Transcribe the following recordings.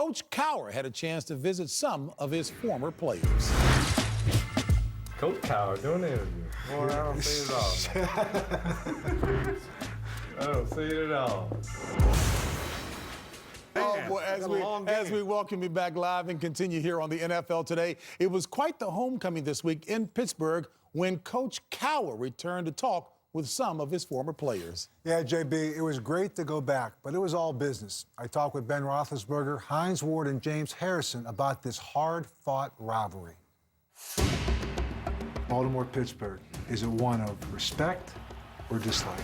Coach Cowher had a chance to visit some of his former players. Coach Cowher doing the interview. Boy, I don't see it all. I don't see it at all. Oh, boy, as we welcome you back live and continue here on the NFL Today, it was quite the homecoming this week in Pittsburgh when Coach Cowher returned to talk with some of his former players. Yeah, JB, it was great to go back, but it was all business. I talked with Ben Roethlisberger, Hines Ward, and James Harrison about this hard-fought rivalry. Baltimore-Pittsburgh, is it one of respect or dislike?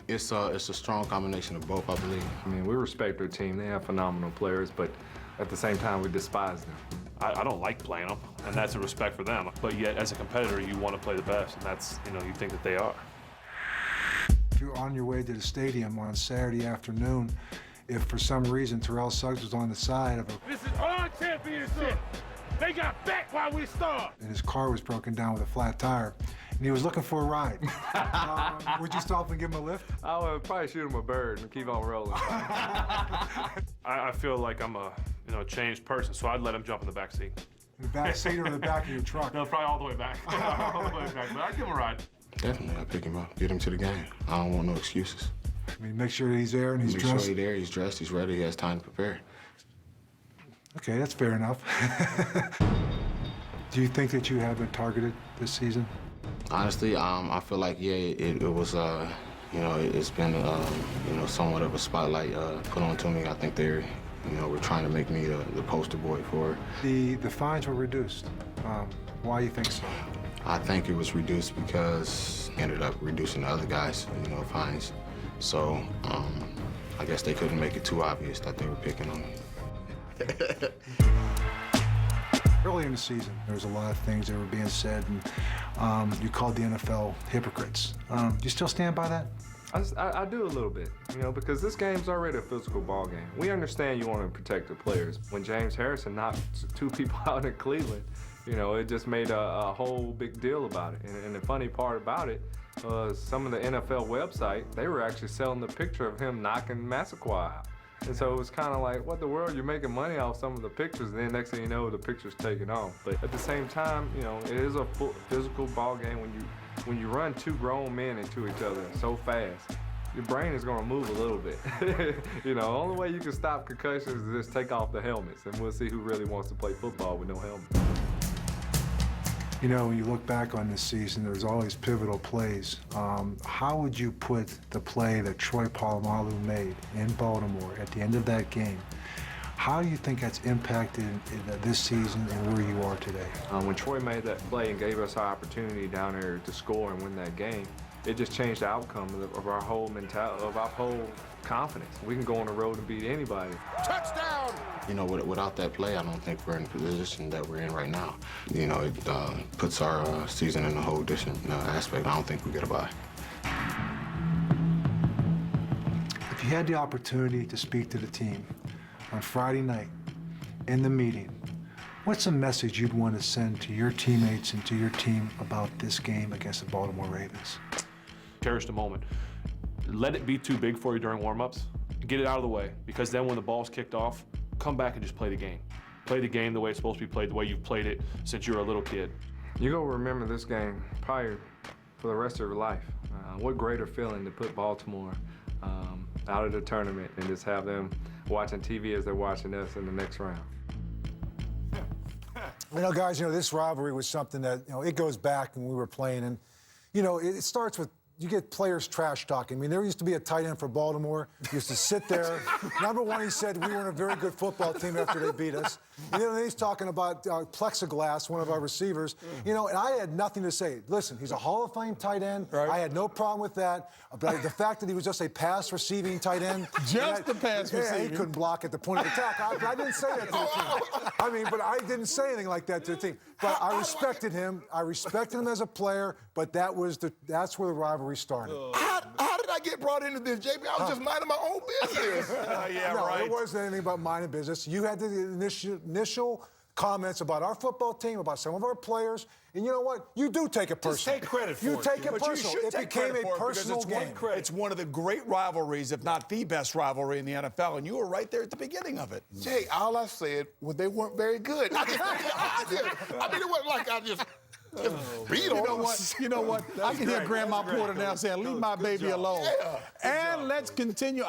It's a strong combination of both, I believe. I mean, we respect their team. They have phenomenal players, but at the same time, we despise them. I don't like playing them, and that's a respect for them. But yet, as a competitor, you want to play the best, and that's, you think that they are. If you're on your way to the stadium on Saturday afternoon, if for some reason Terrell Suggs was on the side of a... This is our championship. They got back while we starved. And his car was broken down with a flat tire, and he was looking for a ride. Would you stop and give him a lift? I would probably shoot him a bird and keep on rolling. I feel like I'm a changed person, so I'd let him jump in the back seat. In the back seat or the back of your truck? No, probably all the way back. All the way back, but I'd give him a ride. Definitely, I'll pick him up, get him to the game. I don't want no excuses. I mean, make sure he's there and he's dressed. Make sure he's there, he's dressed, he's ready, he has time to prepare. Okay, that's fair enough. Do you think that you have been targeted this season? Honestly, I feel like, yeah, it was, it's been, somewhat of a spotlight put onto me. I think they're, we're trying to make me the poster boy for it. The fines were reduced. Why do you think so? I think it was reduced because ended up reducing the other guys, fines. So, I guess they couldn't make it too obvious that they were picking on me. Early in the season, there was a lot of things that were being said, and you called the NFL hypocrites. Do you still stand by that? I do a little bit, because this game's already a physical ball game. We understand you want to protect the players. When James Harrison knocked two people out in Cleveland, it just made a whole big deal about it. And the funny part about it, some of the NFL website, they were actually selling the picture of him knocking Massaquoi out. And so it was kind of like, what the world? You're making money off some of the pictures, and then next thing you know, the picture's taken off. But at the same time, it is a physical ball game. When you run two grown men into each other so fast, your brain is going to move a little bit. The only way you can stop concussions is just take off the helmets, and we'll see who really wants to play football with no helmet. When you look back on this season, there's always pivotal plays. How would you put the play that Troy Polamalu made in Baltimore at the end of that game? How do you think that's impacted this season and where you are today? When Troy made that play and gave us our opportunity down there to score and win that game, it just changed the outcome of our whole mentality, of our whole confidence. We can go on the road and beat anybody. Touchdown! Without that play, I don't think we're in the position that we're in right now. It puts our season in a whole different aspect. I don't think we get a bye. If you had the opportunity to speak to the team on Friday night in the meeting, what's a message you'd want to send to your teammates and to your team about this game against the Baltimore Ravens? Cherish the moment. Let it be too big for you during warm-ups. Get it out of the way, because then when the ball's kicked off, come back and just play the game. Play the game the way it's supposed to be played, the way you've played it since you were a little kid. You're going to remember this game probably for the rest of your life. What greater feeling to put Baltimore out of the tournament and just have them watching TV as they're watching us in the next round. Guys, this rivalry was something that, it goes back when we were playing, and, it starts with, you get players trash talking. I mean, there used to be a tight end for Baltimore. He used to sit there. Number one, he said we weren't a very good football team after they beat us. And then he's talking about Plexiglass, one of our receivers. And I had nothing to say. Listen, he's a Hall of Fame tight end. Right. I had no problem with that. But the fact that he was just a pass-receiving tight end. Just the pass-receiving. Yeah, he couldn't block at the point of attack. I didn't say that to the team. But I didn't say anything like that to the team. But I respected him. I respected him as a player, but that's where the rivalry started. How did I get brought into this, JB? I was just minding my own business. No, it wasn't anything about minding business. You had the initial comments about our football team, about some of our players. And you know what? You do take it personal. Just take credit for you it. Take it But you personal. should It take became credit for a it because personal game. It's one of the great rivalries, if not the best rivalry in the NFL, and you were right there at the beginning of it. Jay, all I said was they weren't very good. I mean, it wasn't like I just beat on them. You know what? I can hear Grandma Porter now saying, leave my baby alone. Yeah. And let's continue.